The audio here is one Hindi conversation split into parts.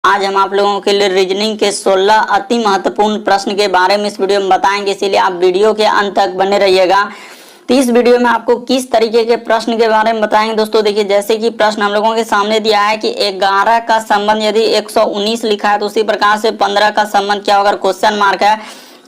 आज हम आप लोगों के लिए रीजनिंग के 16 अति महत्वपूर्ण प्रश्न के बारे में इस वीडियो में बताएंगे, इसीलिए आप वीडियो के अंत तक बने रहिएगा। तो इस वीडियो में आपको किस तरीके के प्रश्न के बारे में बताएंगे दोस्तों। देखिए, जैसे कि प्रश्न हम लोगों के सामने दिया है कि 11 का संबंध यदि 119 लिखा है तो उसी प्रकार से 15 का संबंध क्या होगा, क्वेश्चन मार्क है,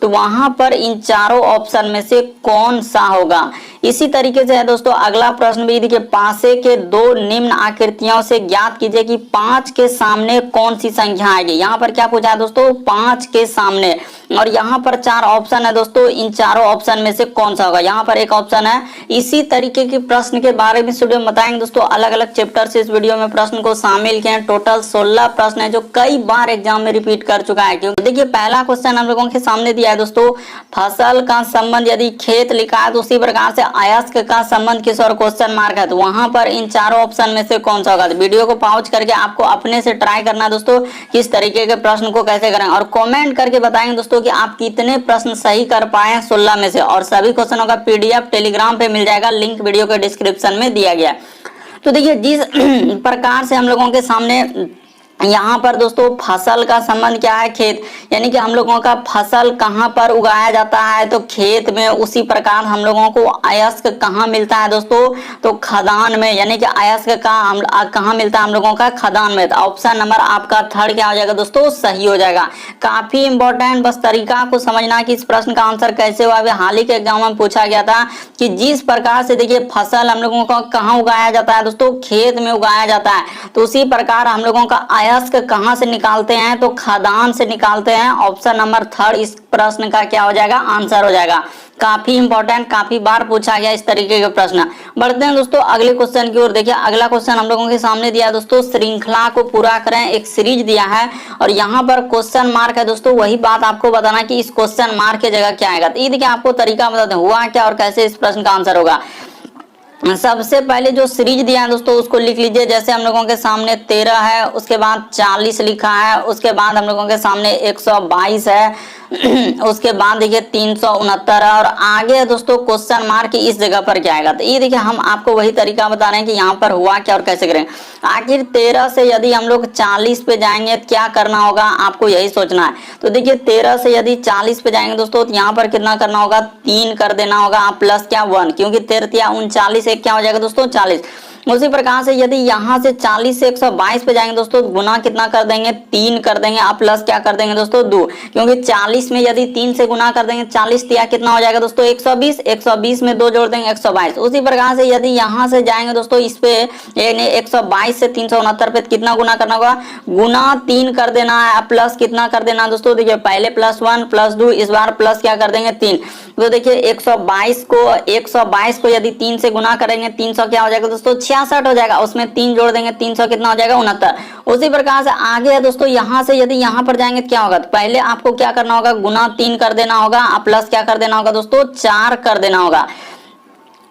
तो वहां पर इन चारों ऑप्शन में से कौन सा होगा। इसी तरीके से है दोस्तों अगला प्रश्न भी। देखिए, पासे के दो निम्न आकृतियों से ज्ञात कीजिए कि 5 के सामने कौन सी संख्या आएगी। यहाँ पर क्या पूछा है दोस्तों, 5 के सामने, और यहाँ पर 4 ऑप्शन है दोस्तों, इन चारों ऑप्शन में से कौन सा होगा। यहाँ पर एक ऑप्शन है। इसी तरीके के प्रश्न के बारे में इस वीडियो में बताएंगे दोस्तों। अलग अलग चैप्टर से इस वीडियो में प्रश्न को शामिल किए हैं। टोटल 16 प्रश्न है जो कई बार एग्जाम में रिपीट कर चुका है। क्योंकि देखिए, पहला क्वेश्चन हम लोगों के सामने दिया है दोस्तों, फसल का संबंध यदि खेत लिखा है तो उसी प्रकार से अयस्क का संबंध किस और क्वेश्चन मार्क है, तो वहां पर इन चारों ऑप्शन में से कौन सा होगा। तो वीडियो को पॉज करके आपको अपने से ट्राई करना है दोस्तों, किस तरीके के प्रश्न को कैसे करें, और कमेंट करके बताएंगे दोस्तों कि आप कितने प्रश्न सही कर पाए हैं 16 में से। और सभी क्वेश्चनों का पीडीएफ टेलीग्राम पे मिल जाएगा, लिंक वीडियो के डिस्क्रिप्शन में दिया गया। तो देखिए, जिस प्रकार से हम लोगों के सामने यहाँ पर दोस्तों फसल का संबंध क्या है, खेत, यानी कि हम लोगों का फसल कहाँ पर उगाया जाता है, तो खेत में। उसी प्रकार हम लोगों को अयस्क कहाँ मिलता है दोस्तों, तो खदान में, यानी कि अयस्क का कहाँ मिलता है हम लोगों का, खदान में। तो ऑप्शन नंबर आपका थर्ड क्या हो जाएगा दोस्तों, सही हो जाएगा। काफी इंपॉर्टेंट, बस तरीका को समझना कि इस प्रश्न का आंसर कैसे हुआ। हाल ही के एग्जाम में पूछा गया था कि जिस प्रकार से देखिए फसल हम लोगों को कहाँ उगाया जाता है दोस्तों, खेत में उगाया जाता है, तो उसी प्रकार हम लोगों का अयस्क कहां से निकालते हैं, तो खदान से निकालते हैं। ऑप्शन नंबर थर्ड इस प्रश्न का क्या हो जाएगा, आंसर हो जाएगा। काफी इंपॉर्टेंट, काफी बार पूछा गया इस तरीके के प्रश्न। बढ़ते हैं दोस्तों अगले क्वेश्चन की ओर। देखिए, अगला क्वेश्चन हम लोगों के सामने दिया है दोस्तों, श्रृंखला को पूरा करें, एक सीरीज दिया है और यहाँ पर क्वेश्चन मार्क है दोस्तों। वही बात आपको बताना कि इस क्वेश्चन मार्क की जगह क्या आएगा। तो ये देखिए, आपको तरीका बताते हैं हुआ क्या और कैसे इस प्रश्न का आंसर होगा। सबसे पहले जो सीरीज दिया है दोस्तों उसको लिख लीजिए। जैसे हम लोगों के सामने 13 है, उसके बाद 40 लिखा है, उसके बाद हम लोगों के सामने 122 है, उसके बाद देखिए 369 है, और आगे दोस्तों क्वेश्चन मार्क इस जगह पर क्या आएगा। तो ये देखिए, हम आपको वही तरीका बता रहे हैं कि यहाँ पर हुआ क्या और कैसे करें। आखिर 13 से यदि हम लोग 40 पे जाएंगे तो क्या करना होगा, आपको यही सोचना है। तो देखिए, 13 से यदि 40 पे जाएंगे दोस्तों तो यहाँ पर कितना करना होगा, 3 कर देना होगा, आप प्लस क्या 1, क्योंकि 13 39 क्या हो जाएगा दोस्तों 40। उसी प्रकार से यदि यहाँ से 40 से 122 पे जाएंगे दोस्तों, गुना कितना कर देंगे, 3 कर देंगे, आप प्लस क्या कर देंगे दोस्तों 2, क्योंकि 40 में यदि 3 से गुना कर देंगे, 40 दिया कितना हो जाएगा दोस्तों 120, 120 में 2 जोड़ देंगे 122। उसी प्रकार से यदि यहाँ से जाएंगे दोस्तों इस पे 122 से 369 पे कितना गुना करना होगा, गुना 3 कर देना है, प्लस कितना कर देना दोस्तों, देखिए पहले +1 +2, इस बार प्लस क्या कर देंगे 3। तो देखिए 122 को यदि 3 से गुना करेंगे, 300 क्या हो जाएगा दोस्तों 66 हो जाएगा, उसमें 3 जोड़ देंगे, 300 कितना हो जाएगा 69। उसी प्रकार से आगे है दोस्तों, यहाँ से यदि यहाँ पर जाएंगे तो क्या होगा, तो पहले आपको क्या करना होगा, गुना 3 कर देना होगा, प्लस क्या कर देना होगा दोस्तों 4 कर देना होगा।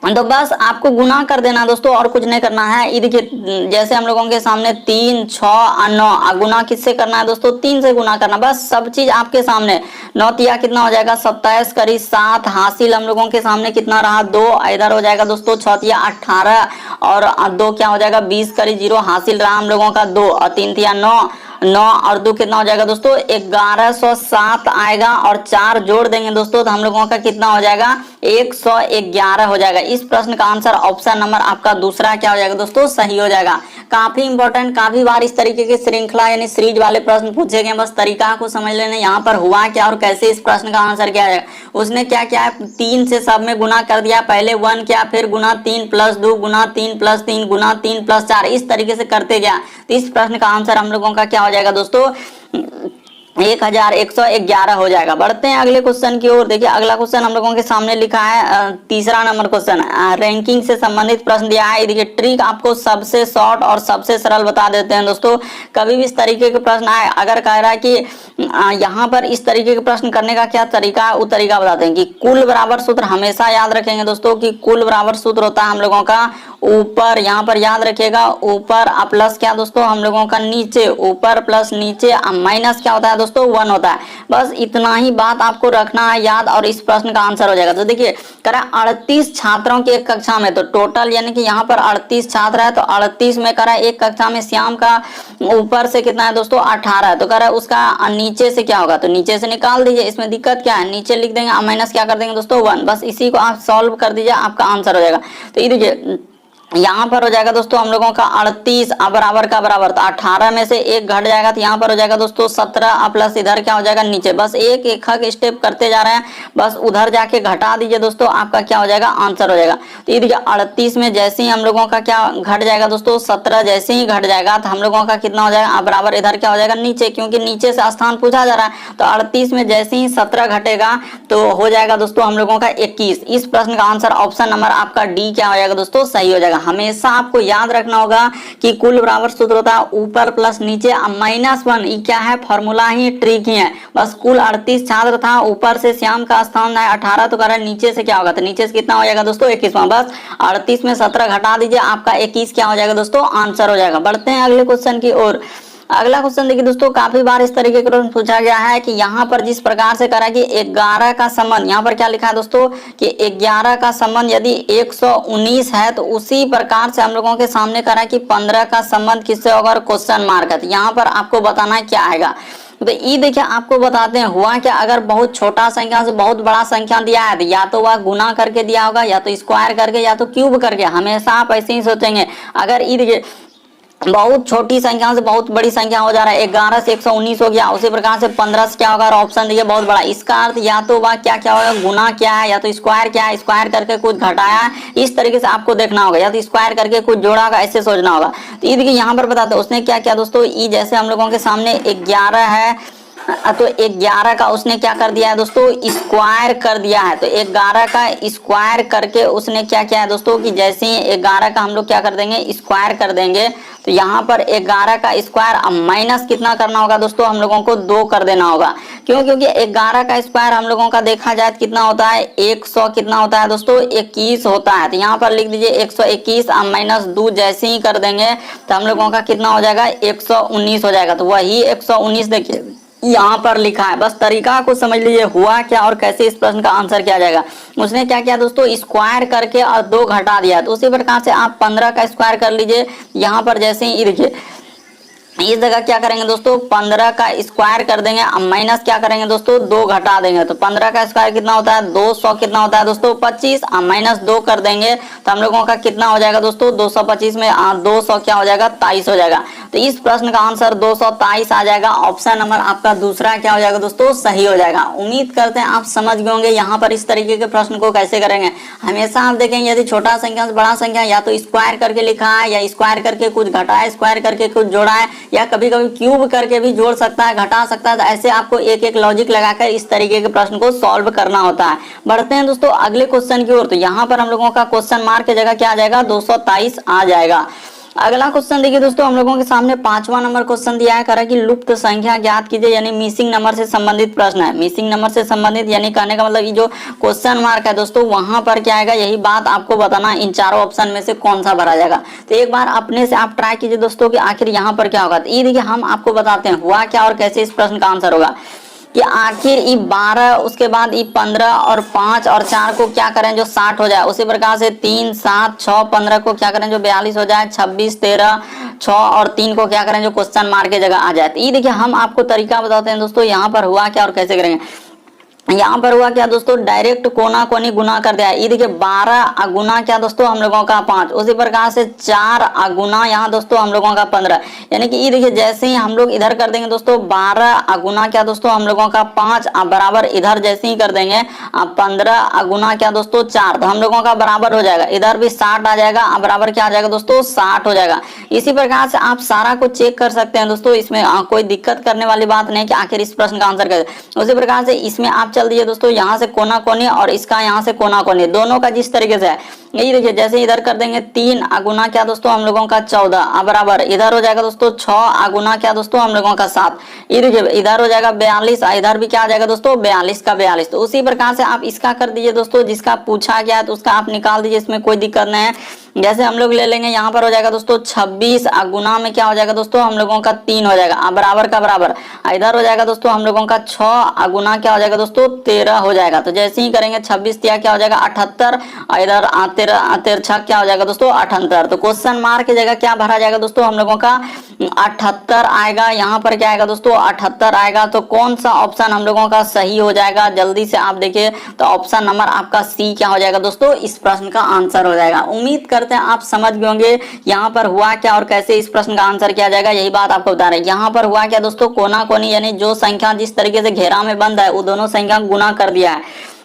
तो बस आपको गुना कर देना दोस्तों, और कुछ नहीं करना है। ये देखिए, जैसे हम लोगों के सामने 3 6 और 9, गुना किससे करना है दोस्तों, 3 से गुना करना, बस सब चीज आपके सामने। 9 तिया कितना हो जाएगा 27 करी 7, हासिल हम लोगों के सामने कितना रहा 2, इधर हो जाएगा दोस्तों 6 तिया 18, और 2 क्या हो जाएगा 20 करी 0, हासिल रहा हम लोगों का 2, और 3 तिया 9 और 2 कितना हो जाएगा दोस्तों 1107 आएगा, और 4 जोड़ देंगे दोस्तों तो हम लोगों का कितना हो जाएगा 111 हो जाएगा। इस प्रश्न का आंसर ऑप्शन नंबर आपका दूसरा क्या हो जाएगा दोस्तों, सही हो जाएगा। काफी इंपॉर्टेंट, काफी बार इस तरीके के श्रृंखला यानी सीरीज वाले प्रश्न पूछे गए, बस तरीका को समझ लेना यहाँ पर हुआ क्या और कैसे इस प्रश्न का आंसर क्या है। उसने क्या किया, 3 से सब में गुना कर दिया, पहले 1 किया, फिर गुना 3 + 2 गुना 3 + 3 गुना 3 + 4, इस तरीके से करते गया। तो इस प्रश्न का आंसर हम लोगों का क्या हो जाएगा दोस्तों 1111 हो जाएगा। बढ़ते हैं अगले क्वेश्चन की ओर। देखिए, अगला क्वेश्चन हम लोगों के सामने लिखा है तीसरा नंबर क्वेश्चन, रैंकिंग से संबंधित प्रश्न दिया है। देखिए, ट्रिक आपको सबसे शॉर्ट और सबसे सरल बता देते हैं दोस्तों। कभी भी इस तरीके के प्रश्न आए, अगर कह रहा है कि यहाँ पर इस तरीके के प्रश्न करने का क्या तरीका है, वो तरीका बताते हैं कि कुल बराबर सूत्र हमेशा याद रखेंगे दोस्तों, कि कुल बराबर सूत्र होता है हम लोगों का ऊपर, यहाँ पर याद रखिएगा ऊपर प्लस क्या दोस्तों हम लोगों का नीचे, ऊपर प्लस नीचे माइनस क्या होता है दोस्तों 1 होता है। बस इतना ही बात आपको रखना है याद और इस प्रश्न का आंसर हो जाएगा। तो देखिए करा 38 छात्रों की एक कक्षा में, तो टोटल यानी कि यहाँ पर 38 छात्र है, तो 38 में करा एक कक्षा में श्याम का ऊपर से कितना है दोस्तों 18 है, तो करा उसका नीचे से क्या होगा, तो नीचे से निकाल दीजिए। इसमें दिक्कत क्या है, नीचे लिख देंगे माइनस क्या कर देंगे दोस्तों 1, बस इसी को आप सॉल्व कर दीजिए, आपका आंसर हो जाएगा। तो ये देखिए यहाँ पर हो जाएगा दोस्तों हम लोगों का 38 बराबर का बराबर, तो 18 में से एक घट जाएगा, तो यहाँ पर हो जाएगा दोस्तों 17 प्लस इधर क्या हो जाएगा नीचे, बस एक एक स्टेप करते जा रहे हैं, बस उधर जाके घटा दीजिए दोस्तों, आपका क्या हो जाएगा आंसर हो जाएगा। तो ये देखिए 38 में जैसे ही हम लोगों का क्या घट जाएगा दोस्तों 17 जैसे ही घट जाएगा, तो हम लोगों का कितना हो जाएगा बराबर इधर क्या हो जाएगा नीचे, क्योंकि नीचे से स्थान पूछा जा रहा है। तो 38 में जैसे ही 17 घटेगा तो हो जाएगा दोस्तों हम लोगों का 21। इस प्रश्न का आंसर ऑप्शन नंबर आपका डी क्या हो जाएगा दोस्तों सही हो जाएगा। हमेशा आपको याद रखना होगा कि कुल बराबर सूत्र होता है ऊपर प्लस नीचे -1, ये क्या है फॉर्मूला ही ट्रिक ही है। बस कुल 38 छात्र था, ऊपर से श्याम का स्थान है 18, तो कारण नीचे से क्या होगा, तो नीचे से कितना हो जाएगा दोस्तों 21। बस 38 में 17 घटा दीजिए, आपका 21 क्या हो जाएगा दोस्तों आंसर हो जाएगा। बढ़ते हैं अगले क्वेश्चन की ओर। अगला क्वेश्चन देखिए दोस्तों, काफी बार इस तरीके का प्रश्न पूछा गया है कि यहाँ पर जिस प्रकार से करा कि 11 का संबंध, यहाँ पर क्या लिखा है दोस्तों कि 11 का संबंध यदि 119 है, तो उसी प्रकार से हम लोगों के सामने करा कि 15 का संबंध किससे होगा, क्वेश्चन मार्क है। तो यहाँ पर आपको बताना है क्या आएगा। तो ये देखिए आपको बताते हैं हुआ क्या, अगर बहुत छोटा संख्या से बहुत बड़ा संख्या दिया है, तो या तो वह गुना करके दिया होगा, या तो स्क्वायर करके, या तो क्यूब करके। हमेशा आप ऐसे ही सोचेंगे। अगर ये देखिए बहुत छोटी संख्या से बहुत बड़ी संख्या हो जा रहा है, 11 से 119 हो गया, उसी प्रकार से 15 से क्या होगा, ऑप्शन देखिए बहुत बड़ा। इसका अर्थ या तो वह क्या क्या होगा, गुना क्या है, या तो स्क्वायर क्या है, स्क्वायर करके कुछ घटाया है, इस तरीके से आपको देखना होगा, या तो स्क्वायर करके कुछ जोड़ा होगा, ऐसे सोचना होगा। तो ये देखिए यहाँ पर बताते हैं उसने क्या किया दोस्तों, ये जैसे हम लोगों के सामने 11 है, तो 11 का उसने क्या कर दिया है दोस्तों स्क्वायर कर दिया है। तो 11 का स्क्वायर करके उसने क्या किया है दोस्तों कि जैसे ही 11 का हम लोग क्या कर देंगे स्क्वायर कर देंगे, तो यहाँ पर 11 का स्क्वायर अब माइनस कितना करना होगा दोस्तों हम लोगों को 2 कर देना होगा। क्यों, क्योंकि 11 का स्क्वायर हम लोगों का देखा जाए कितना होता है 100 कितना होता है दोस्तों 21 होता है। तो यहाँ पर लिख दीजिए 121 माइनस 2 जैसे ही कर देंगे तो हम लोगों का कितना हो जाएगा 119 हो जाएगा। तो वही 119 देखिए यहाँ पर लिखा है, बस तरीका को समझ लीजिए हुआ क्या और कैसे इस प्रश्न का आंसर किया जाएगा। उसने क्या किया दोस्तों स्क्वायर करके और 2 घटा दिया, तो उसी प्रकार से आप 15 का स्क्वायर कर लीजिए। यहाँ पर जैसे ही देखिए इस जगह क्या करेंगे दोस्तों 15 का स्क्वायर कर देंगे, अब माइनस क्या करेंगे दोस्तों 2 घटा देंगे। तो 15 का स्क्वायर कितना होता है 200 कितना होता है दोस्तों 25, अब माइनस 2 कर देंगे तो हम लोगों का कितना हो जाएगा दोस्तों 225 में 200 क्या हो जाएगा 23 हो जाएगा। तो इस प्रश्न का आंसर 223 आ जाएगा। ऑप्शन नंबर आपका दूसरा क्या हो जाएगा दोस्तों सही हो जाएगा। उम्मीद करते हैं आप समझ गए होंगे यहाँ पर इस तरीके के प्रश्न को कैसे करेंगे। हमेशा आप देखेंगे यदि छोटा संख्या से बड़ा संख्या या तो स्क्वायर करके लिखा है या स्क्वायर करके कुछ घटा है, स्क्वायर करके कुछ जोड़ा है, या कभी कभी क्यूब करके भी जोड़ सकता है घटा सकता है। तो ऐसे आपको एक एक लॉजिक लगाकर इस तरीके के प्रश्न को सॉल्व करना होता है। बढ़ते हैं दोस्तों अगले क्वेश्चन की ओर। तो यहाँ पर हम लोगों का क्वेश्चन मार्क की जगह क्या आ जाएगा 223 आ जाएगा। अगला क्वेश्चन देखिए दोस्तों हम लोगों के सामने 5वां नंबर क्वेश्चन दिया है, करा कि लुप्त संख्या ज्ञात कीजिए, यानी मिसिंग नंबर से संबंधित प्रश्न है। मिसिंग नंबर से संबंधित यानी कहने का मतलब ये जो क्वेश्चन मार्क है दोस्तों वहां पर क्या आएगा यही बात आपको बताना, इन चारों ऑप्शन में से कौन सा भरा जाएगा। तो एक बार अपने से आप ट्राई कीजिए दोस्तों कि आखिर यहाँ पर क्या होगा। तो ये देखिए हम आपको बताते हैं हुआ क्या और कैसे इस प्रश्न का आंसर होगा कि आखिर ये 12 उसके बाद ये 15 और 5 और 4 को क्या करें जो 60 हो जाए, उसी प्रकार से 3 7 6 15 को क्या करें जो 42 हो जाए, 26 13 6 और 3 को क्या करें जो क्वेश्चन मार्क की जगह आ जाए। तो ये देखिए हम आपको तरीका बताते हैं दोस्तों यहाँ पर हुआ क्या और कैसे करेंगे। यहाँ पर हुआ क्या दोस्तों डायरेक्ट कोना कोनी गुना कर दिया। ये देखिए 12 गुना क्या दोस्तों हम लोगों का 5, उसी प्रकार से 4 गुना यहाँ दोस्तों हम लोगों का 15, यानी कि ये देखिए जैसे ही हम लोग इधर कर देंगे दोस्तों 12 गुना क्या दोस्तों हम लोगों का 5 बराबर इधर जैसे ही कर देंगे 15 गुना क्या दोस्तों 4, तो हम लोगों का बराबर हो जाएगा इधर भी 60 आ जाएगा, बराबर क्या आ जाएगा दोस्तों 60 हो जाएगा। इसी प्रकार से आप सारा को चेक कर सकते हैं दोस्तों, इसमें कोई दिक्कत करने वाली बात नहीं कि आखिर इस प्रश्न का आंसर कैसे। उसी प्रकार से इसमें आप चल दीजिए दोस्तों यहाँ से कोना कोनी और इसका यहाँ से कोना कोनी, दोनों का जिस तरीके से है यही देखिए जैसे इधर कर देंगे 3 गुना क्या दोस्तों हम लोगों का 14 बराबर इधर हो जाएगा दोस्तों 6 गुना क्या दोस्तों हम लोगों का 7, ये देखिए इधर हो जाएगा 42, इधर भी क्या आ जाएगा दोस्तों 42 का 42। तो उसी प्रकार से आप इसका कर दीजिए दोस्तों, जिसका पूछा गया है तो उसका आप निकाल दीजिए, इसमें कोई दिक्कत नहीं है। जैसे हम लोग ले लेंगे, यहाँ पर हो जाएगा दोस्तों 26 गुना में क्या हो जाएगा दोस्तों हम लोगों का 3 हो जाएगा, बराबर का बराबर। इधर हो जाएगा दोस्तों हम लोगों का 6 गुना क्या हो जाएगा दोस्तों 13 हो जाएगा। तो जैसे ही करेंगे 26 तिया क्या हो जाएगा 78, इधर 13 क्या हो जाएगा दोस्तों 78। तो क्वेश्चन मार्क की जगह क्या भरा जाएगा दोस्तों हम लोगों का 78 आएगा। यहाँ पर क्या आएगा दोस्तों 78 आएगा। तो कौन सा ऑप्शन हम लोगों का सही हो जाएगा, जल्दी से आप देखिए। तो ऑप्शन नंबर आपका सी क्या हो जाएगा दोस्तों, इस प्रश्न का आंसर हो जाएगा। उम्मीद करते हैं आप समझ गए होंगे यहाँ पर हुआ क्या और कैसे इस प्रश्न का आंसर किया जाएगा, यही बात आपको बता रहे हैं। यहाँ पर हुआ क्या दोस्तों, कोना कोनी यानी जो संख्या जिस तरीके से घेरा में बंद है वो दोनों संख्या गुना कर दिया है।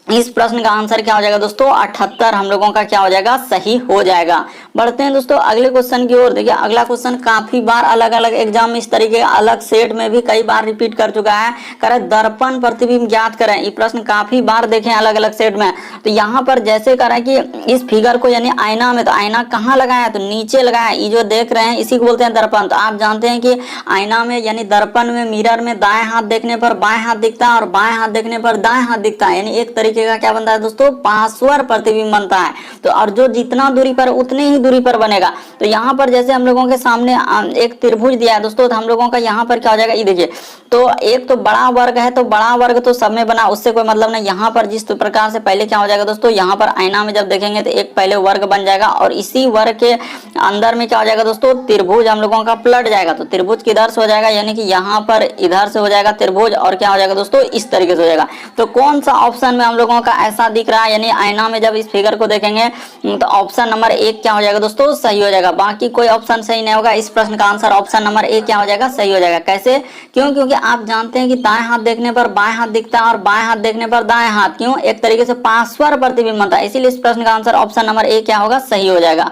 इस प्रश्न का आंसर क्या हो जाएगा दोस्तों 78 हम लोगों का क्या हो जाएगा सही हो जाएगा। बढ़ते हैं दोस्तों अगले क्वेश्चन की ओर। देखिए अगला क्वेश्चन काफी बार अलग अलग एग्जाम में इस तरीके अलग सेट में भी कई बार रिपीट कर चुका है। करे दर्पण प्रतिबिंब ज्ञात करें, ये प्रश्न काफी बार देखे अलग अलग सेट में। तो यहाँ पर जैसे करें कि इस फिगर को यानी आईना में, तो आईना कहाँ लगाया है, तो नीचे लगाया है। ये जो देख रहे हैं इसी को बोलते हैं दर्पण। तो आप जानते हैं कि आईना में यानी दर्पण में मिरर में दाएं हाथ देखने पर बाएं हाथ दिखता है और बाएं हाथ देखने पर दाएं हाथ दिखता है, यानी एक तरीके का क्या बनता है दोस्तों पार्श्व प्रतिबिंब बनता है। तो और जो जितना दूरी पर उतने ही दूरी पर बनेगा। तो यहाँ पर जैसे हम लोगों के सामने एक त्रिभुज दिया है दोस्तों, तो हम लोगों का यहाँ पर क्या हो जाएगा, ये देखिए। तो एक तो बड़ा वर्ग है, तो बड़ा वर्ग तो सब में बना, उससे कोई मतलब नहीं। यहाँ पर जिस प्रकार से पहले क्या हो जाएगा दोस्तों, यहाँ पर आईना में जब देखेंगे तो एक पहले वर्ग बन जाएगा और इसी वर्ग के अंदर में क्या हो जाएगा दोस्तों त्रिभुज हम लोगों का पलट जाएगा। तो त्रिभुज किधर से हो जाएगा, यानी कि यहाँ पर इधर से हो जाएगा त्रिभुज और क्या हो जाएगा दोस्तों इस तरीके से हो जाएगा। तो कौन सा ऑप्शन में हम लोगों का ऐसा दिख रहा है, यानी आईना में जब इस फिगर को देखेंगे तो ऑप्शन नंबर 1 क्या हो जाएगा दोस्तों सही हो जाएगा। बाकी कोई ऑप्शन सही नहीं होगा। इस प्रश्न का आंसर ऑप्शन नंबर 1 क्या हो जाएगा सही हो जाएगा। कैसे, क्यों, क्योंकि आप जानते हैं कि दाएं हाथ देखने पर बाएं हाथ दिखता है और बाएं हाथ देखने पर दाएं हाथ, क्यों, एक तरीके से पार्श्व प्रतिबिंब बनता है। इसीलिए इस प्रश्न का आंसर ऑप्शन नंबर 1 क्या होगा सही हो जाएगा।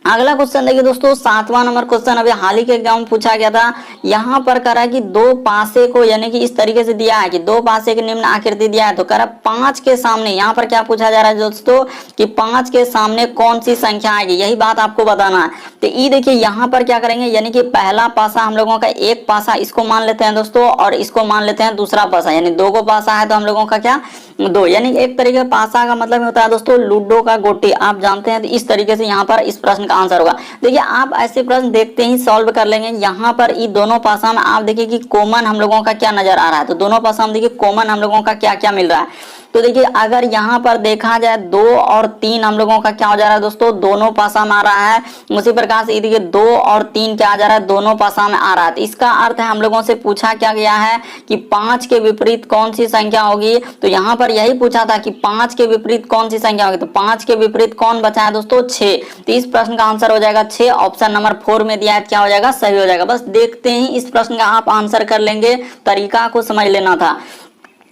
अगला क्वेश्चन देखिए दोस्तों 7वां नंबर क्वेश्चन अभी हाल ही के एग्जाम में पूछा गया था। यहाँ पर करा कि दो पासे को यानी कि इस तरीके से दिया है कि दो पासे की निम्न आकृति दिया है। तो करा 5 के सामने, यहाँ पर क्या पूछा जा रहा है दोस्तों कि 5 के सामने कौन सी संख्या आएगी, यही बात आपको बताना है। तो ये देखिए यहाँ पर क्या करेंगे, यानी कि पहला पासा हम लोगों का एक पासा इसको मान लेते हैं दोस्तों और इसको मान लेते हैं दूसरा पासा, यानी दो को पासा है तो हम लोगों का क्या दो, यानी एक तरीके का पासा का मतलब होता है दोस्तों लूडो का गोटी, आप जानते हैं। तो इस तरीके से यहाँ पर इस प्रश्न का आंसर होगा। देखिए आप ऐसे प्रश्न देखते ही सॉल्व कर लेंगे। यहाँ पर ये दोनों पासा में आप देखिए कि कॉमन हम लोगों का क्या नजर आ रहा है। तो दोनों पासा में देखिए कॉमन हम लोगों का क्या क्या मिल रहा है। तो देखिए अगर यहाँ पर देखा जाए 2 और 3 हम लोगों का क्या हो जा रहा है दोस्तों दोनों पासा में आ रहा है। उसी प्रकार से देखिए 2 और 3 क्या आ जा रहा है दोनों पासा में आ रहा है। तो इसका अर्थ है हम लोगों से पूछा क्या गया है कि 5 के विपरीत कौन सी संख्या होगी। तो यहाँ पर यही पूछा था कि 5 के विपरीत कौन सी संख्या होगी। तो 5 के विपरीत कौन बचा है दोस्तों 6। तो इस प्रश्न का आंसर हो जाएगा 6। ऑप्शन नंबर 4 में दिया है क्या हो जाएगा सही हो जाएगा। बस देखते ही इस प्रश्न का आप आंसर कर लेंगे, तरीका को समझ लेना था।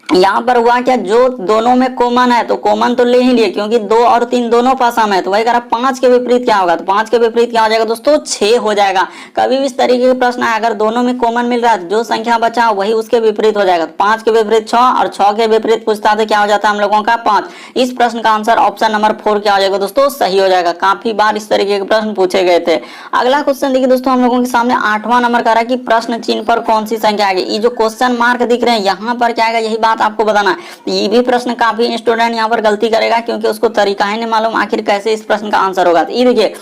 यहाँ पर हुआ क्या, जो दोनों में कॉमन है तो कॉमन तो ले ही लिए, क्योंकि 2 और 3 दोनों पासा में है। तो वही कह रहा 5 के विपरीत क्या होगा, तो 5 के विपरीत क्या हो जाएगा दोस्तों 6 हो जाएगा। कभी भी इस तरीके के प्रश्न है अगर दोनों में कॉमन मिल रहा है जो संख्या बचा वही उसके विपरीत हो जाएगा। 5 के विपरीत 6 और 6 के विपरीत पूछता तो क्या हो जाता है हम लोगों का 5। इस प्रश्न का आंसर ऑप्शन नंबर 4 क्या हो जाएगा दोस्तों सही हो जाएगा। काफी बार इस तरीके के प्रश्न पूछे गए थे। अगला क्वेश्चन देखिए दोस्तों हम लोगों के सामने 8वां नंबर का रहा कि प्रश्न चिन्ह पर कौन सी संख्या आएगी। ये जो क्वेश्चन मार्क दिख रहे हैं यहाँ पर क्या आएगा यही बात आपको बताना है। ये भी प्रश्न काफी स्टूडेंट यहाँ पर गलती करेगा क्योंकि उसको तरीका ही नहीं मालूम आखिर कैसे इस प्रश्न का आंसर होगा। तो ये देखिए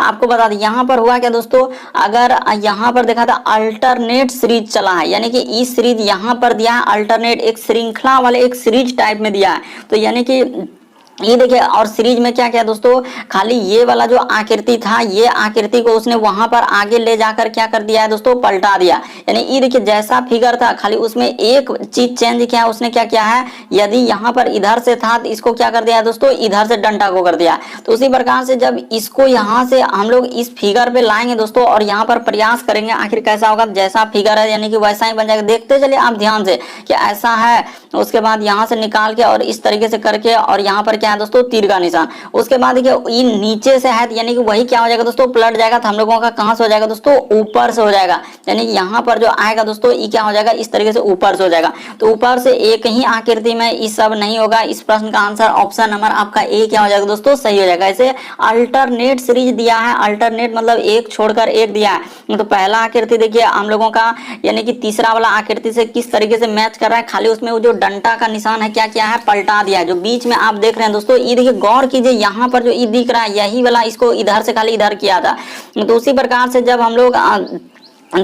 आपको बता दें यहाँ पर हुआ क्या दोस्तों, अगर यहाँ पर देखा था अल्टरनेट सीरीज चला है, यानी कि इस सीरीज यहाँ पर दिया है अल्टरनेट, एक श्रृंखला वाले एक सीरीज टाइप में दिया है। तो यानी कि ये देखिए और सीरीज में क्या क्या दोस्तों खाली ये वाला जो आकृति था ये आकृति को उसने वहां पर आगे ले जाकर क्या कर दिया है दोस्तों पलटा दिया। यानी ये देखिए जैसा फिगर था खाली उसमें एक चीज चेंज किया है, उसने क्या किया है, यदि यहाँ पर इधर से था तो इसको क्या कर दिया है दोस्तों इधर से डंडा को कर दिया। तो उसी प्रकार से जब इसको यहाँ से हम लोग इस फिगर पे लाएंगे दोस्तों और यहाँ पर प्रयास करेंगे आखिर कैसा होगा, जैसा फिगर है यानी कि वैसा ही बन जाएगा। देखते चलिए आप ध्यान से कि ऐसा है, उसके बाद यहाँ से निकाल के और इस तरीके से करके और यहाँ पर क्या है दोस्तों तीर का निशान। उसके बाद देखिए ये नीचे से है यानी कि वही क्या हो जाएगा दोस्तों पलट जाएगा। तो हम लोगों का कहां से हो जाएगा दोस्तों ऊपर से हो जाएगा। यानी कि यहाँ पर जो आएगा दोस्तों ये क्या हो जाएगा इस तरीके से ऊपर से हो जाएगा। तो ऊपर से एक ही आकृति में ये सब नहीं होगा। इस प्रश्न का आंसर ऑप्शन नंबर आपका ए क्या हो जाएगा दोस्तों सही हो जाएगा। ऐसे अल्टरनेट सीरीज दिया है, अल्टरनेट मतलब एक छोड़कर एक दिया है। तो पहला आकृति देखिए हम लोगों का यानी कि तीसरा वाला आकृति से किस तरीके से मैच कर रहा है, खाली उसमें वो जो डंडा का निशान है क्या किया है पलटा दिया है। जो बीच में आप देख रहे हैं दोस्तों, ई देखिए गौर कीजिए, यहाँ पर जो ई दिख रहा है यही वाला इसको इधर से खाली इधर किया था। तो उसी प्रकार से जब हम लोग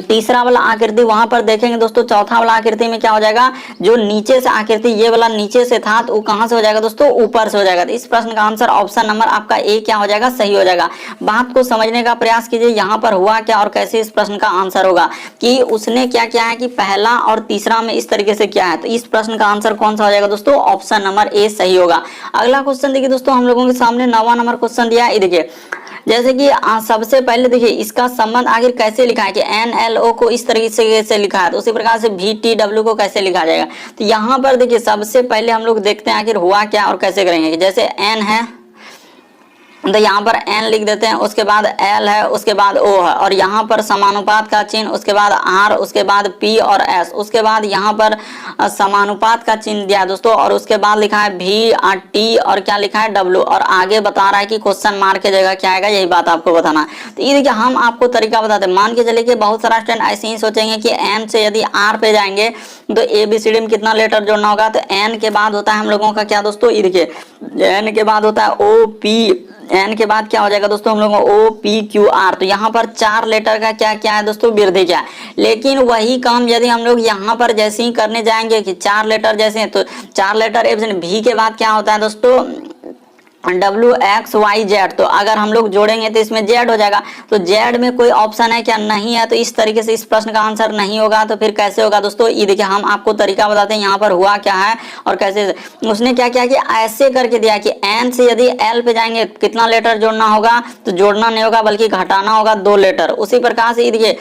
तीसरा वाला आकृति वहां पर देखेंगे दोस्तों, चौथा वाला आकृति में क्या हो जाएगा, जो नीचे से आकृति ये वाला नीचे से था तो वो कहां से हो जाएगा दोस्तों, ऊपर से हो जाएगा। तो इस प्रश्न का आंसर ऑप्शन नंबर आपका ए क्या हो जाएगा, सही हो जाएगा। बात को समझने का प्रयास कीजिए, यहाँ पर हुआ क्या और कैसे इस प्रश्न का आंसर होगा, कि उसने क्या किया है कि पहला और तीसरा में इस तरीके से किया है। तो इस प्रश्न का आंसर कौन सा हो जाएगा दोस्तों, ऑप्शन नंबर ए सही होगा। अगला क्वेश्चन देखिए दोस्तों, हम लोगों के सामने 9वां नंबर क्वेश्चन दिया है। देखिए जैसे कि सबसे पहले देखिए इसका संबंध आखिर कैसे लिखा है, कि NLO को इस तरीके से लिखा है, तो उसी प्रकार से VTW को कैसे लिखा जाएगा। तो यहाँ पर देखिए सबसे पहले हम लोग देखते हैं आखिर हुआ क्या और कैसे करेंगे। जैसे N है तो यहाँ पर N लिख देते हैं, उसके बाद L है, उसके बाद O है, और यहाँ पर समानुपात का चिन्ह, उसके बाद R, उसके बाद P और S, उसके बाद यहाँ पर समानुपात का चिन्ह दिया है दोस्तों, और उसके बाद लिखा है V T और क्या लिखा है W, और आगे बता रहा है कि क्वेश्चन मार्क की जगह क्या आएगा, यही बात आपको बताना है। तो ये देखिए हम आपको तरीका बताते हैं। मान के चलिए कि बहुत सारा स्टूडेंट ऐसे ही सोचेंगे कि N से यदि R पे जाएंगे तो ABCD में कितना लेटर जोड़ना होगा। तो N के बाद होता है हम लोगों का क्या दोस्तों, ये देखिए N के बाद होता है OP, N के बाद क्या हो जाएगा दोस्तों हम लोगों को OPQR। तो यहाँ पर 4 लेटर का क्या क्या है दोस्तों, वृद्धि क्या है। लेकिन वही काम यदि हम लोग यहाँ पर जैसे ही करने जाएंगे कि 4 लेटर जैसे हैं, तो 4 लेटर V के बाद क्या होता है दोस्तों, WXYZ। तो अगर हम लोग जोड़ेंगे तो इसमें Z हो जाएगा। तो Z में कोई ऑप्शन है क्या, नहीं है। तो इस तरीके से इस प्रश्न का आंसर नहीं होगा। तो फिर कैसे होगा दोस्तों, ये देखिए हम आपको तरीका बताते हैं यहाँ पर हुआ क्या है और कैसे। उसने क्या किया कि ऐसे करके दिया कि N से यदि L पे जाएंगे कितना लेटर जोड़ना होगा, तो जोड़ना नहीं होगा बल्कि घटाना होगा 2 लेटर। उसी प्रकार से ये देखिए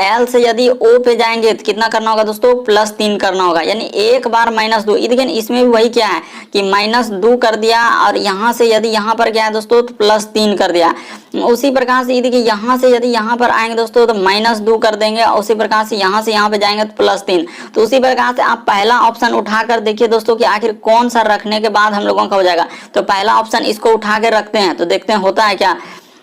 L से यदि O पे जाएंगे तो कितना करना होगा दोस्तों, +3 करना होगा, यानी एक बार -2। ये देखिए इसमें भी वही क्या है कि -2 कर दिया, और यहाँ से यदि यहाँ पर क्या है दोस्तों तो +3 कर दिया। उसी प्रकार से देखिए यहाँ से यदि यहाँ पर आएंगे दोस्तों तो -2 कर देंगे, और उसी प्रकार से यहाँ पे जाएंगे तो +3। तो उसी प्रकार से आप पहला ऑप्शन उठाकर देखिए दोस्तों कि आखिर कौन सा रखने के बाद हम लोगों का हो जाएगा। तो पहला ऑप्शन इसको उठा के रखते हैं, तो देखते हैं होता है क्या।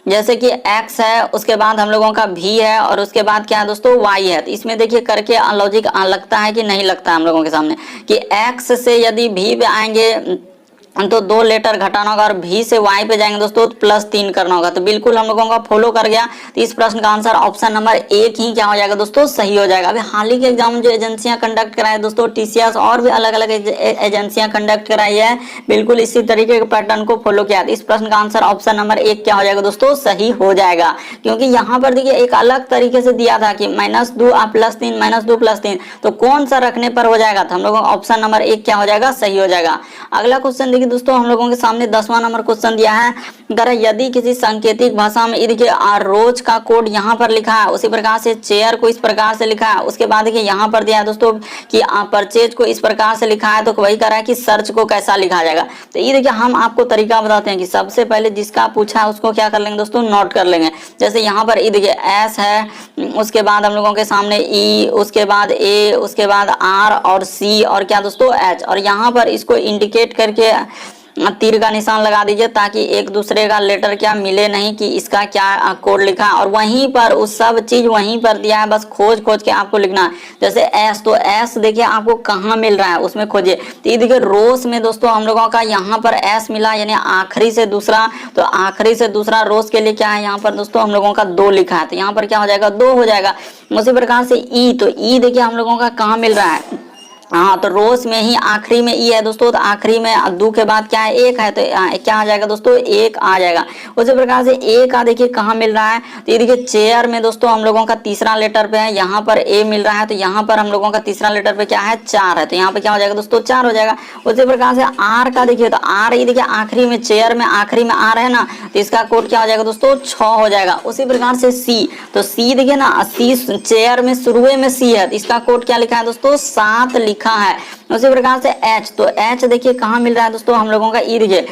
जैसे कि X है, उसके बाद हम लोगों का V है, और उसके बाद क्या है दोस्तों Y है। तो इसमें देखिए करके लॉजिक लगता है कि नहीं लगता है हम लोगों के सामने, कि X से यदि V पे आएंगे तो 2 लेटर घटाना होगा, और V से Y पे जाएंगे दोस्तों तो +3 करना होगा। तो बिल्कुल हम लोगों का फॉलो कर गया। तो इस प्रश्न का आंसर ऑप्शन नंबर 1 ही क्या हो जाएगा दोस्तों, सही हो जाएगा। अभी हाल ही के एग्जाम जो एजेंसियां कंडक्ट कराई दोस्तों, TCS और भी अलग अलग एजेंसियां कंडक्ट कराई है, बिल्कुल इसी तरीके के पैटर्न को फॉलो किया। इस प्रश्न का आंसर ऑप्शन नंबर 1 क्या हो जाएगा दोस्तों, सही हो जाएगा। क्योंकि यहाँ पर देखिए एक अलग तरीके से दिया था कि -2 +3 -2 +3, तो कौन सा रखने पर हो जाएगा। तो हम लोगों का ऑप्शन नंबर 1 क्या हो जाएगा, सही हो जाएगा। अगला क्वेश्चन दोस्तों हम लोगों के सामने 10वां नंबर क्वेश्चन दिया है। अगर यदि किसी सांकेतिक भाषा में देखिए रोज का कोड यहाँ पर लिखा है, उसी प्रकार से चेयर को इस प्रकार से लिखा है, उसके बाद देखिए यहाँ पर दिया है दोस्तों कि परचेज को इस प्रकार से लिखा है, तो वही कह रहा है कि सर्च को कैसा लिखा जाएगा। तो ये देखिए हम आपको तरीका बताते हैं कि सबसे पहले जिसका पूछा है उसको क्या कर लेंगे दोस्तों, नोट कर लेंगे। जैसे यहाँ पर ये देखिए S है, उसके बाद हम लोगों के सामने E, उसके बाद A, उसके बाद R और C और क्या दोस्तों H, और यहाँ पर इसको इंडिकेट करके तीर का निशान लगा दीजिए ताकि एक दूसरे का लेटर क्या मिले नहीं कि इसका क्या कोड लिखा है। और वहीं पर उस सब चीज वहीं पर दिया है, बस खोज के आपको लिखना है। जैसे S, तो S देखिए आपको कहाँ मिल रहा है उसमें खोजिए। तो ये देखिए रोज में दोस्तों हम लोगों का यहाँ पर S मिला, यानी आखिरी से दूसरा। तो आखिरी से दूसरा रोज के लिए क्या है यहाँ पर दोस्तों हम लोगों का 2 लिखा है, तो यहाँ पर क्या हो जाएगा 2 हो जाएगा। उसी प्रकार से E, तो E देखिए हम लोगों का कहाँ मिल रहा है, हाँ तो रोज में ही आखिरी में ई है दोस्तों, तो आखिरी में 2 के बाद क्या है 1 है, तो क्या आ जाएगा दोस्तों 1 आ जाएगा। उसी प्रकार से ए का देखिए कहाँ मिल रहा है, तो ये देखिए चेयर में दोस्तों हम लोगों का तीसरा लेटर पे है, यहाँ पर ए मिल रहा है, तो यहाँ पर हम लोगों का तीसरा लेटर पे क्या है 4 है, तो यहाँ पे क्या हो जाएगा दोस्तों 4 हो जाएगा। उसी प्रकार से आर का देखिए, तो आर ये देखिए आखिरी में चेयर में आखिरी में आर है ना, तो इसका कोड क्या हो जाएगा दोस्तों 6 हो जाएगा। उसी प्रकार से सी, तो सी देखिए ना, सी चेयर में शुरू में सी है, तो इसका कोड क्या लिखा है दोस्तों 7 लिखा है। उसी प्रकार से एच, तो एच देखिए कहाँ मिल रहा है दोस्तों हम लोगों का ई देखिए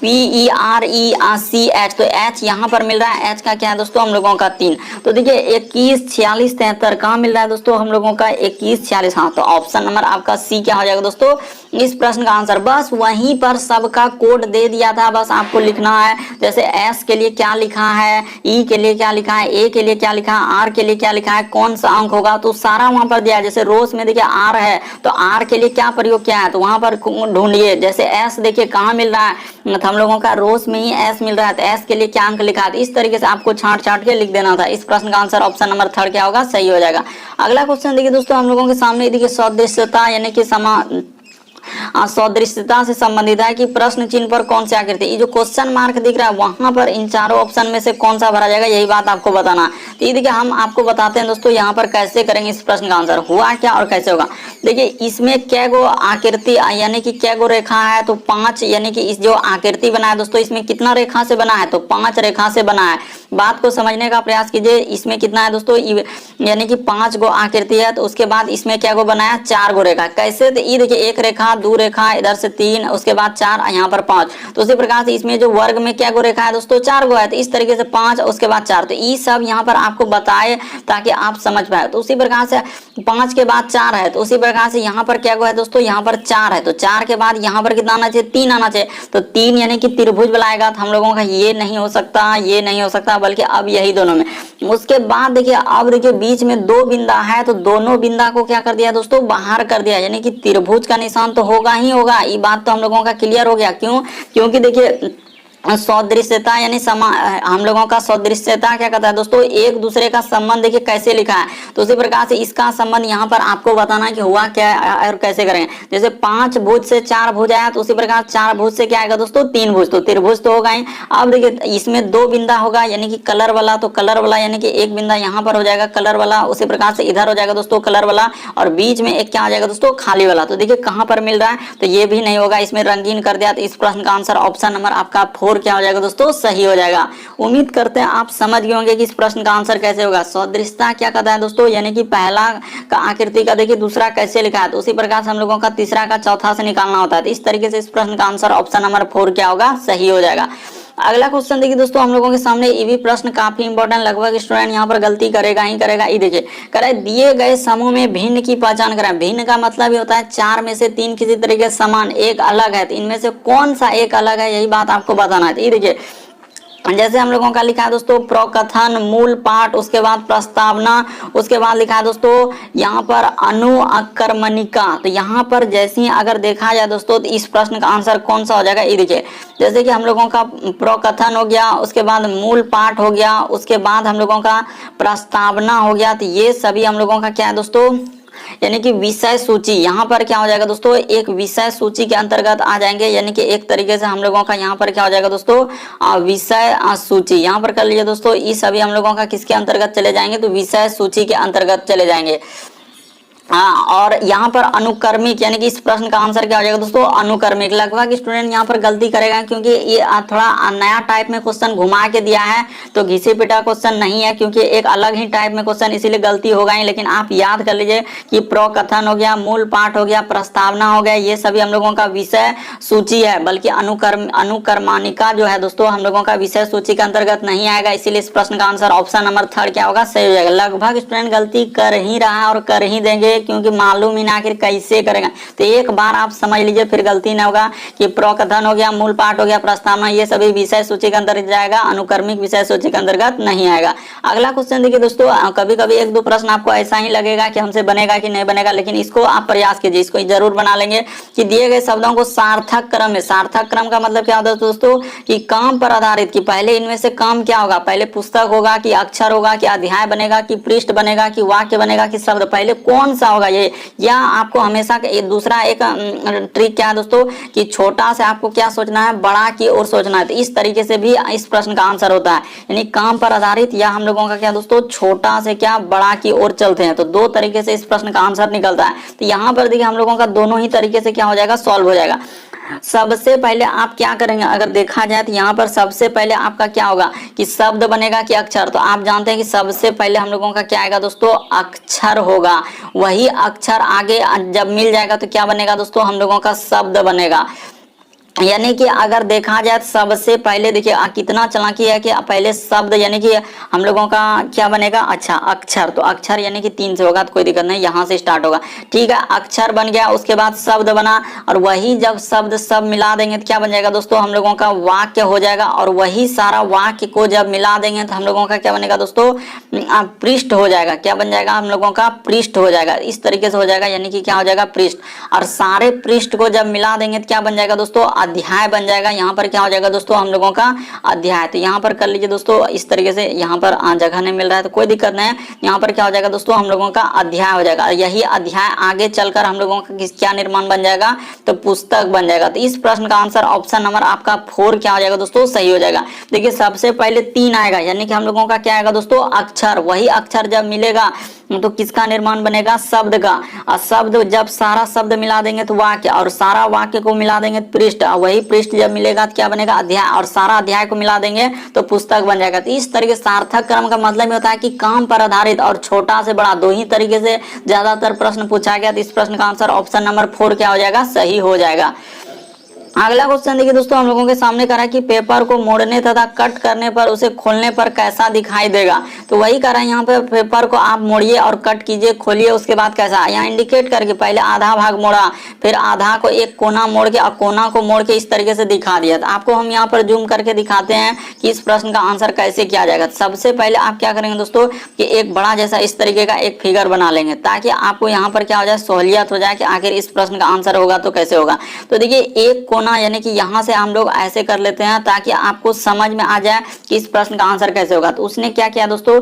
PEREC, तो एच यहाँ पर मिल रहा है, एच का क्या है दोस्तों हम लोगों का 3। तो देखिए 21 46 73 कहाँ मिल रहा है दोस्तों हम लोगों का 21 46, हाँ तो ऑप्शन नंबर आपका सी क्या हो जाएगा दोस्तों इस प्रश्न का आंसर। बस वहीं पर सबका कोड दे दिया था, बस आपको लिखना है। जैसे एस के लिए क्या लिखा है, ई के लिए क्या लिखा है, ए के लिए क्या लिखा है, आर के लिए क्या लिखा है, कौन सा अंक होगा, तो सारा वहां पर दिया है। जैसे रोज में देखिए आर है, तो आर के लिए क्या प्रयोग किया है, तो वहां पर ढूंढिए। जैसे एस देखिए कहाँ मिल रहा है, तो हम लोगों का रोज में ही एस मिल रहा है, तो एस के लिए क्या अंक लिखा है, तो इस तरीके से आपको छांट छांट के लिख देना था। इस प्रश्न का आंसर ऑप्शन नंबर 3 क्या होगा, सही हो जाएगा। अगला क्वेश्चन देखिए दोस्तों हम लोगों के सामने, देखिए सदृश्यता यानी कि सदृश्यता से संबंधित है कि प्रश्न चिन्ह पर कौन सी आकृति, ये जो क्वेश्चन मार्क दिख रहा है वहां पर इन चारों ऑप्शन में से कौन सा भरा जाएगा, यही बात आपको बताना। तो ये देखिए हम आपको बताते हैं दोस्तों यहाँ पर कैसे करेंगे इस प्रश्न का आंसर, हुआ क्या और कैसे होगा। देखिए इसमें क्या गो आकृति यानी कि क्या गो रेखा है, तो 5, यानी कि इस जो आकृति बना है दोस्तों इसमें कितना रेखा से बना है, तो 5 रेखा से बना है। बात को समझने का प्रयास कीजिए, इसमें कितना है दोस्तों, यानी कि 5 गो आकृति है, तो उसके बाद इसमें क्या गो बनाया, 4 गो रेखा। कैसे, तो ये देखिए 1 रेखा, 2 रेखा, इधर से 3, उसके बाद 4, यहाँ पर 5। तो उसी प्रकार से इसमें जो वर्ग में क्या गो रेखा है दोस्तों, 4 गो है, तो इस तरीके से 5 उसके बाद 4, तो ये सब यहाँ पर आपको बताए ताकि आप समझ पाए। तो उसी प्रकार से 5 के बाद 4 है, तो उसी प्रकार से यहाँ पर क्या गो है दोस्तों, यहाँ पर 4 है, तो 4 के बाद यहाँ पर कितना आना चाहिए, 3 आना चाहिए। तो 3 यानी कि त्रिभुज बनाएगा, तो हम लोगों का ये नहीं हो सकता, ये नहीं हो सकता, बल्कि अब यही दोनों में। उसके बाद देखिए अब देखिए बीच में 2 बिंदा है, तो दोनों बिंदा को क्या कर दिया दोस्तों, बाहर कर दिया, यानी कि त्रिभुज का निशान तो होगा ही होगा। ये बात तो हम लोगों का क्लियर हो गया। क्यों, क्योंकि देखिए सदृश्यता यानी हम लोगों का सदृश्यता क्या कहता है दोस्तों, एक दूसरे का संबंध देखिए कैसे लिखा है, तो उसी प्रकार से इसका संबंध यहाँ पर आपको बताना है कि हुआ क्या और कैसे करेंगे। जैसे 5 भुज से 4 भुज आया, तो उसी प्रकार 4 भुज से क्या आएगा दोस्तों, 3 भुज, तो त्रिभुज तो होगा ही। अब देखिए इसमें 2 बिंदा होगा, यानी कि कलर वाला, तो कलर वाला यानी कि एक बिंदा यहाँ पर हो जाएगा कलर वाला, उसी प्रकार से इधर हो जाएगा दोस्तों कलर वाला, और बीच में एक क्या आ जाएगा दोस्तों, खाली वाला। तो देखिए कहाँ पर मिल रहा है, तो ये भी नहीं होगा, इसमें रंगीन कर दिया। तो इस प्रश्न का आंसर ऑप्शन नंबर आपका 4 क्या हो जाएगा दोस्तों, सही हो जाएगा। उम्मीद करते हैं आप समझ गए होंगे कि इस प्रश्न का आंसर कैसे होगा। सदृश्यता क्या कहता है दोस्तों, यानी कि पहला का आकृति का देखिए दूसरा कैसे लिखा है, तो उसी प्रकार से हम लोगों का तीसरा का चौथा से निकालना होता है। तो इस तरीके से इस प्रश्न का आंसर ऑप्शन नंबर 4 क्या होगा, सही हो जाएगा। अगला क्वेश्चन देखिए दोस्तों हम लोगों के सामने, ये भी प्रश्न काफी इंपॉर्टेंट, लगभग स्टूडेंट यहाँ पर गलती करेगा ही करेगा। ये देखिए करे दिए गए समूह में भिन्न की पहचान करें। भिन्न का मतलब ये होता है 4 में से 3 किसी तरीके समान, एक अलग है, तो इनमें से कौन सा एक अलग है, यही बात आपको बताना है। ये देखिए जैसे हम लोगों का लिखा है दोस्तों प्रकथन, मूल पाठ, उसके बाद प्रस्तावना, उसके बाद लिखा है दोस्तों यहाँ पर अनुक्रमणिका। तो यहाँ पर जैसे ही अगर देखा जाए दोस्तों, तो इस प्रश्न का आंसर कौन सा हो जाएगा, ये देखिए जैसे कि हम लोगों का प्रकथन हो गया, उसके बाद मूल पाठ हो गया, उसके बाद हम लोगों का प्रस्तावना हो गया, तो ये सभी हम लोगों का क्या है दोस्तों, यानी कि विषय सूची। यहाँ पर क्या हो जाएगा दोस्तों, एक विषय सूची के अंतर्गत आ जाएंगे, यानी कि एक तरीके से हम लोगों का यहाँ पर क्या हो जाएगा दोस्तों, विषय सूची। यहाँ पर कर लीजिए दोस्तों, ये सभी हम लोगों का किसके अंतर्गत चले जाएंगे, तो विषय सूची के अंतर्गत चले जाएंगे। और यहाँ पर अनुक्रमिक, यानी कि इस प्रश्न का आंसर क्या हो जाएगा दोस्तों, अनुक्रमिक। लगभग स्टूडेंट यहाँ पर गलती करेगा, क्योंकि ये थोड़ा नया टाइप में क्वेश्चन घुमा के दिया है, तो घिसे पिटा क्वेश्चन नहीं है, क्योंकि एक अलग ही टाइप में क्वेश्चन, इसीलिए गलती होगा ही। लेकिन आप याद कर लीजिए कि प्रकथन हो गया, मूल पाठ हो गया, प्रस्तावना हो गया, ये सभी हम लोगों का विषय सूची है, बल्कि अनुक्रमानिका जो है दोस्तों हम लोगों का विषय सूची के अंतर्गत नहीं आएगा। इसीलिए इस प्रश्न का आंसर ऑप्शन नंबर 3 क्या होगा, सही हो जाएगा। लगभग स्टूडेंट गलती कर ही रहा है और कर ही देंगे, क्योंकि मालूम ही ना आखिर कैसे करेगा। तो एक बार आप समझ लीजिए, फिर गलती ना होगा कि प्रकथन हो गया, मूल पाठ हो गया, प्रस्तावना, ये सभी विषय सूची के अंतर्गत जाएगा, अनुक्रमिक विषय सूची के अंतर्गत नहीं आएगा। अगला क्वेश्चन देखिए दोस्तों, कभी कभी 1-2 प्रश्न आपको ऐसा ही लगेगा कि हमसे बनेगा कि नहीं बनेगा, लेकिन इसको आप प्रयास कीजिए, इसको जरूर बना लेंगे कि दिए गए शब्दों को सार्थक क्रम में, सार्थक क्रम का मतलब क्या होता है दोस्तों, कि काम पर आधारित, कि पहले इनमें से काम क्या होगा, पहले पुस्तक होगा कि अक्षर होगा कि अध्याय बनेगा कि पृष्ठ बनेगा कि वाक्य बनेगा कि शब्द, पहले कौन सा होगा ये। या आपको हमेशा दूसरा एक ट्रिक क्या है दोस्तों, कि छोटा से आपको क्या सोचना है, बड़ा की ओर सोचना है। तो इस तरीके से भी इस प्रश्न का आंसर होता है, यानी काम पर आधारित, या हम लोगों का क्या दोस्तों, छोटा से क्या बड़ा की ओर चलते हैं। तो 2 तरीके से इस प्रश्न का आंसर निकलता है। तो यहाँ पर देखिए हम लोगों का दोनों ही तरीके से क्या हो जाएगा, सॉल्व हो जाएगा। सबसे पहले आप क्या करेंगे, अगर देखा जाए तो यहाँ पर सबसे पहले आपका क्या होगा, कि शब्द बनेगा कि अक्षर। तो आप जानते हैं कि सबसे पहले हम लोगों का क्या आएगा दोस्तों, अक्षर होगा। वही अक्षर आगे जब मिल जाएगा तो क्या बनेगा दोस्तों, हम लोगों का शब्द बनेगा। यानी कि अगर देखा जाए तो सबसे पहले देखिए कितना चालाकी है कि पहले शब्द यानी कि हम लोगों का क्या बनेगा, अच्छा अक्षर, तो अक्षर यानी कि 3 से होगा तो कोई दिक्कत नहीं, यहाँ से स्टार्ट होगा। ठीक है, अक्षर बन गया, उसके बाद शब्द बना, और वही जब शब्द सब मिला देंगे तो क्या बन जाएगा दोस्तों, हम लोगों का वाक्य हो जाएगा। और वही सारा वाक्य को जब मिला देंगे तो हम लोगों का क्या बनेगा दोस्तों, पृष्ठ हो जाएगा। क्या बन जाएगा, हम लोगों का पृष्ठ हो जाएगा, इस तरीके से हो जाएगा, यानी कि क्या हो जाएगा, पृष्ठ। और सारे पृष्ठ को जब मिला देंगे तो क्या बन जाएगा दोस्तों, अध्याय बन जाएगा। यहाँ पर क्या हो जाएगा दोस्तों, हम लोगों का अध्याय। तो यहाँ पर कर लीजिए दोस्तों इस तरीके से, यहाँ पर जगह नहीं मिल रहा है तो कोई दिक्कत नहीं है, यहाँ पर क्या हो जाएगा दोस्तों, हम लोगों का अध्याय हो जाएगा। यही अध्याय आगे चलकर हम लोगों का क्या निर्माण बन जाएगा, तो पुस्तक बन जाएगा। तो इस प्रश्न का आंसर ऑप्शन नंबर आपका 4 क्या हो जाएगा दोस्तों, सही हो जाएगा। देखिए सबसे पहले 3 आएगा, यानी कि हम लोगों का क्या आएगा दोस्तों, अक्षर। वही अक्षर जब मिलेगा तो किसका निर्माण बनेगा, शब्द का। और शब्द जब सारा शब्द मिला देंगे तो वाक्य, और सारा वाक्य को मिला देंगे तो पृष्ठ, और वही पृष्ठ जब मिलेगा तो क्या बनेगा, अध्याय, और सारा अध्याय को मिला देंगे तो पुस्तक बन जाएगा। तो इस तरीके सार्थक क्रम का मतलब ये होता है कि काम पर आधारित और छोटा से बड़ा दो ही तरीके से ज्यादातर प्रश्न पूछा गया। तो इस प्रश्न का आंसर ऑप्शन नंबर 4 क्या हो जाएगा, सही हो जाएगा। अगला क्वेश्चन देखिए दोस्तों, हम लोगों के सामने करा कि पेपर को मोड़ने तथा कट करने पर उसे खोलने पर कैसा दिखाई देगा। तो वही करा, यहाँ पे पेपर को आप मोड़िए और कट कीजिए, खोलिए, उसके बाद कैसा, यहाँ इंडिकेट करके पहले आधा भाग मोड़ा, फिर आधा को एक कोना मोड़ के और कोना को मोड़ के इस तरीके से दिखा दिया। तो आपको हम यहाँ पर जूम करके दिखाते हैं कि इस प्रश्न का आंसर कैसे किया जाएगा। सबसे पहले आप क्या करेंगे दोस्तों कि एक बड़ा जैसा इस तरीके का एक फिगर बना लेंगे, ताकि आपको यहाँ पर क्या हो जाए, सहूलियत हो जाए कि आखिर इस प्रश्न का आंसर होगा तो कैसे होगा। तो देखिए एक कोना यानी कि यहाँ से हम लोग ऐसे कर लेते हैं ताकि आपको समझ में आ जाए कि इस प्रश्न का आंसर कैसे होगा। तो उसने क्या किया दोस्तों,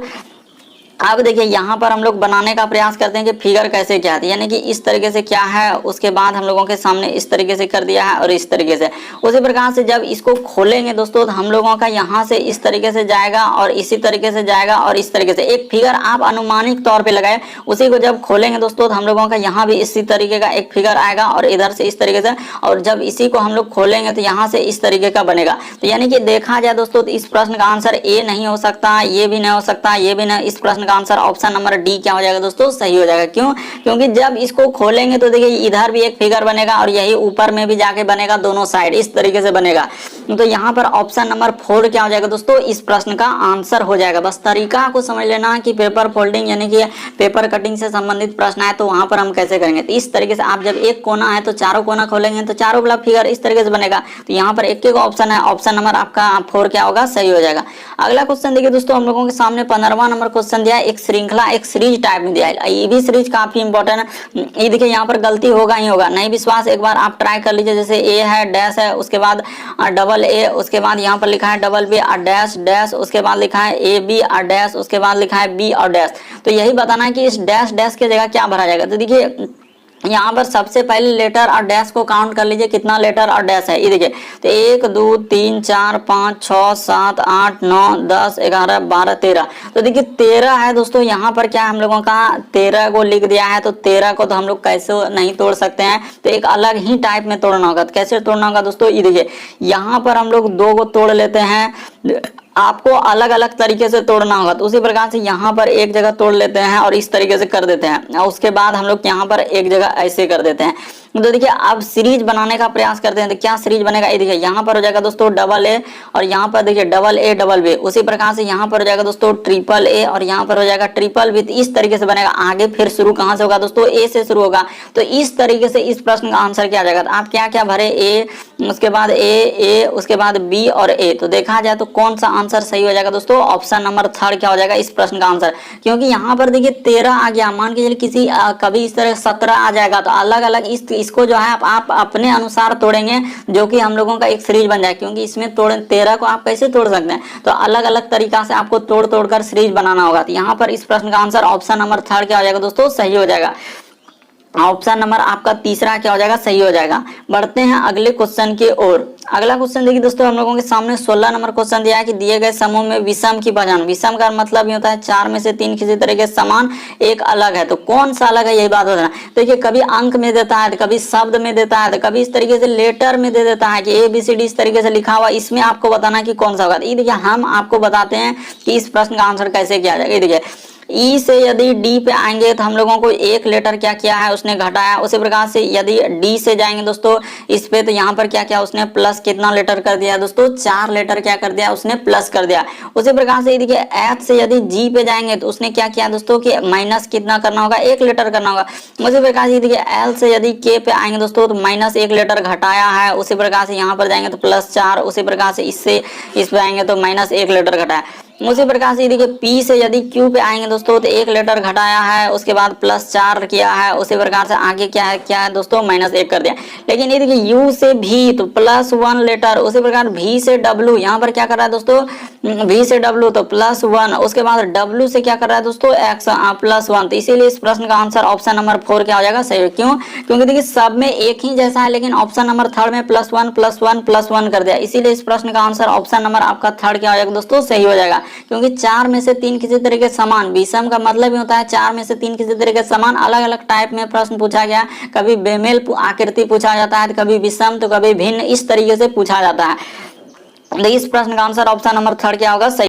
अब देखिए यहाँ पर हम लोग बनाने का प्रयास करते हैं कि फिगर कैसे क्या है, यानी कि इस तरीके से क्या है, उसके बाद हम लोगों के सामने इस तरीके से कर दिया है और इस तरीके से। उसी प्रकार से जब इसको खोलेंगे दोस्तों तो हम लोगों का यहाँ से इस तरीके से जाएगा और इसी तरीके से जाएगा और इस तरीके से एक फिगर आप अनुमानिक तौर पे लगाए। उसी को जब खोलेंगे दोस्तों तो हम लोगों का यहाँ भी इसी तरीके का एक फिगर आएगा और इधर से इस तरीके से, और जब इसी को हम लोग खोलेंगे तो यहाँ से इस तरीके का बनेगा। तो यानी कि देखा जाए दोस्तों तो इस प्रश्न का आंसर ए नहीं हो सकता, ये भी नहीं हो सकता, ये भी नहीं। इस प्रश्न का आंसर ऑप्शन नंबर डी क्या हो जाएगा दोस्तों, सही हो जाएगा। क्यों, क्योंकि जब इसको खोलेंगे तो देखिए इधर भी एक फिगर बनेगा और यही ऊपर में भी जाके बनेगा, दोनों साइड इस तरीके से बनेगा। तो यहाँ पर ऑप्शन नंबर 4 क्या हो जाएगा दोस्तों, इस प्रश्न का आंसर हो जाएगा। बस तरीका को समझ लेना कि पेपर फोल्डिंग यानी कि पेपर कटिंग से संबंधित प्रश्न है तो वहां पर हम कैसे करेंगे। तो इस तरीके से आप जब एक कोना है तो चारों कोना खोलेंगे तो चारों वाला फिगर इस तरीके से बनेगा। तो यहाँ पर एक ऑप्शन है, ऑप्शन नंबर आपका 4 क्या होगा, सही हो जाएगा। अगला क्वेश्चन देखिए दोस्तों, हम लोगों के सामने 15वां नंबर क्वेश्चन दिया है, एक श्रृंखला एक सीरीज टाइप में दिया है। ये भी सीरीज काफी इंपॉर्टेंट है। ये देखिए यहाँ पर गलती होगा ही होगा, नहीं विश्वास एक बार आप ट्राई कर लीजिए। जैसे ए है, डैश है, उसके बाद डबल ए, उसके बाद यहाँ पर लिखा है डबल बी और डैश डैश, उसके बाद लिखा है ए बी और डैश, उसके बाद लिखा है बी और डैश। तो यही बताना है कि इस डैश डैश की जगह क्या भरा जाएगा। तो देखिए यहाँ पर सबसे पहले लेटर और डैश को काउंट कर लीजिए, कितना लेटर और डैश है। ये देखिए तो 1 2 3 4 5 6 7 8 9 10 11 12 13। तो देखिए 13 है दोस्तों। यहाँ पर क्या हम लोगों का 13 को लिख दिया है, तो 13 को तो हम लोग कैसे नहीं तोड़ सकते हैं, तो एक अलग ही टाइप में तोड़ना होगा। तो कैसे तोड़ना होगा दोस्तों, ये देखिए यहाँ पर हम लोग 2 को तोड़ लेते हैं, आपको अलग अलग तरीके से तोड़ना होगा। तो उसी प्रकार से यहाँ पर एक जगह तोड़ लेते हैं और इस तरीके से कर देते हैं, और उसके बाद हम लोग यहाँ पर एक जगह ऐसे कर देते हैं। तो देखिए अब सीरीज बनाने का प्रयास करते हैं, तो क्या सीरीज बनेगा, ये देखिए यहाँ पर हो जाएगा दोस्तों डबल ए, और यहाँ पर देखिए डबल ए डबल बी। उसी प्रकार से यहाँ पर हो जाएगा दोस्तों ट्रिपल ए, और यहाँ पर हो जाएगा ट्रिपल बी। इस तरीके से बनेगा। आगे फिर शुरू कहाँ से होगा दोस्तों, ए से शुरू होगा। तो इस तरीके से इस प्रश्न का आंसर क्या आ जाएगा। तो आप क्या क्या भरे, ए, उसके बाद ए, उसके बाद बी और ए। तो देखा जाए तो कौन सा आंसर सही हो जाएगा दोस्तों, ऑप्शन नंबर 3 क्या हो जाएगा इस प्रश्न का आंसर। क्योंकि यहाँ पर देखिए 13 आ गया, मान के चलिए किसी कभी इस तरह 17 आ जाएगा, तो अलग अलग इसको जो है आप अपने अनुसार तोड़ेंगे, जो कि हम लोगों का एक सीरीज बन जाए। क्योंकि इसमें 13 को आप कैसे तोड़ सकते हैं, तो अलग अलग तरीका से आपको तोड़ तोड़कर सीरीज बनाना होगा। तो यहाँ पर इस प्रश्न का आंसर ऑप्शन नंबर 3 क्या हो जाएगा दोस्तों, सही हो जाएगा। ऑप्शन नंबर आपका तीसरा क्या हो जाएगा, सही हो जाएगा। बढ़ते हैं अगले क्वेश्चन की ओर। अगला क्वेश्चन देखिए दोस्तों, हम लोगों के सामने 16 नंबर क्वेश्चन दिया है कि दिए गए समूह में विषम की पहचान। विषम का मतलब ये होता है 4 में से 3 किसी तरह के समान, एक अलग है। तो कौन सा अलग है, यही बात होता है। देखिए कभी अंक में देता है, तो कभी शब्द में देता है, तो कभी इस तरीके से लेटर में दे देता है कि ABCD इस तरीके से लिखा हुआ। इसमें आपको बताना कि कौन सा होगा। ये देखिए हम आपको बताते हैं कि इस प्रश्न का आंसर कैसे किया जाएगा। देखिए ई से यदि डी पे आएंगे तो हम लोगों को एक लेटर क्या किया है उसने घटाया। उसी प्रकार से यदि डी से जाएंगे दोस्तों इस पे, तो यहाँ पर क्या किया उसने प्लस कितना लेटर कर दिया दोस्तों, 4 लेटर क्या कर दिया उसने प्लस कर दिया। उसी प्रकार से देखिए एच से यदि जी पे जाएंगे तो उसने क्या किया दोस्तों कि माइनस कितना करना होगा, एक लेटर करना होगा। उसी प्रकार से देखिए एल से यदि के पे आएंगे दोस्तों तो माइनस एक लेटर घटाया है। उसी प्रकार से यहाँ पर जाएंगे तो प्लस 4। उसी प्रकार से इससे इस पे आएंगे तो माइनस एक लेटर घटाया। उसी प्रकार से देखिए पी से यदि क्यू पे आएंगे दोस्तों तो एक लेटर घटाया है, उसके बाद प्लस 4 किया है। उसी प्रकार से आगे क्या है दोस्तों माइनस 1 कर दिया। लेकिन ये देखिए यू से भी तो प्लस 1 लेटर। उसी प्रकार भी से डब्ल्यू, यहाँ पर क्या कर रहा है दोस्तों भी से डब्ल्यू तो प्लस 1। उसके बाद डब्ल्यू से क्या कर रहा है दोस्तों एक्स प्लस 1। तो इसीलिए इस प्रश्न का आंसर ऑप्शन नंबर 4 क्या हो जाएगा सही। क्यों? क्योंकि देखिए सब में एक ही जैसा है, लेकिन ऑप्शन नंबर थर्ड में प्लस 1 प्लस 1 प्लस 1 कर दिया। इसीलिए इस प्रश्न का आंसर ऑप्शन नंबर आपका थर्ड क्या हो जाएगा दोस्तों सही हो जाएगा। क्योंकि 4 में से 3 किसी तरह के समान, विषम का मतलब ही होता है 4 में से 3 किसी तरह के समान। अलग अलग टाइप में प्रश्न पूछा गया, कभी बेमेल आकृति पूछा जाता है, कभी विषम तो कभी भिन्न, इस तरीके से पूछा जाता है। इस प्रश्न का आंसर ऑप्शन नंबर थर्ड क्या होगा सही।